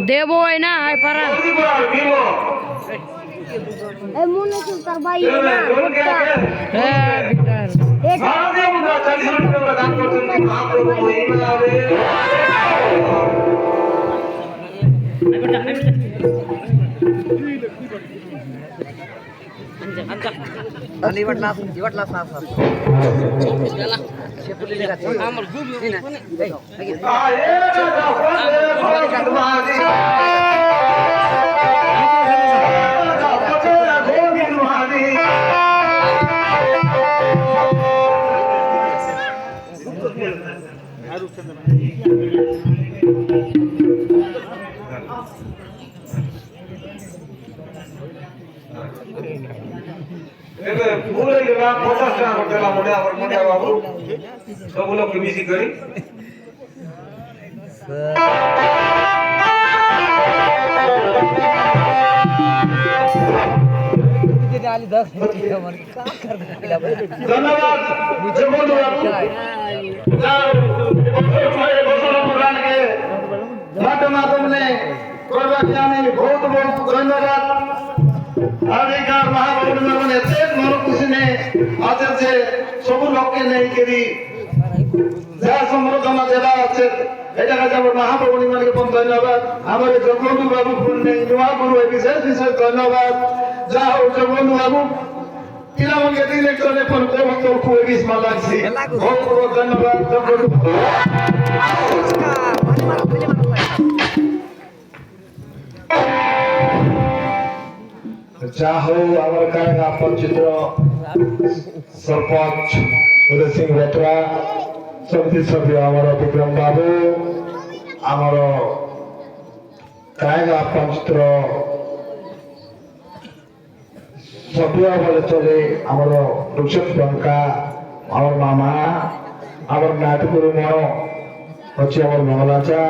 देवो है ना है पर ए मुन्ने से तरबाई है ना भारतीय मुद्रा 40 रुपये प्रदान करते महाप्रभु महिमा आवे ఇవట్లా సార్ చెప్పులు पूरे 50 টাকা হোটেলা মোড়ে আমার মোটা বাবু সব লোক মিশি করি ধন্যবাদ মুঝে বন্ধু বাবু মাধ্যমে করবাকে আমি বহুত বহুত ধন্যবাদ आवेगार महाप्रभु ने एते मन खुशी ने आज से सब लोग के नहीं करी जा संवर्धना देला আছে এটা কাজ আমার महाप्रभु নিমানকে পন ধন্যবাদ আমার জগবন্ধু বাবু পুণ্যে নিমা গুরু বিশেষ বিশেষ ধন্যবাদ যা হোক জগবন্ধু বাবু ইলামকে ডিরেক্টরে ফোন করে তো খুব ইসমা লাগছে বহুত বহুত ধন্যবাদ জগবন্ধু चाहो आवर कायगा पंचित्र सरपंच उदय सिंह रेतरा समिति सभ्य आमर विक्रम बाबू आमर कायगा पंचित्र सभ्य बोले चले आमर रुक्षत बंका आमर मामा आमर नाटकुरु मणो अच्छे आमर मंगलाचा।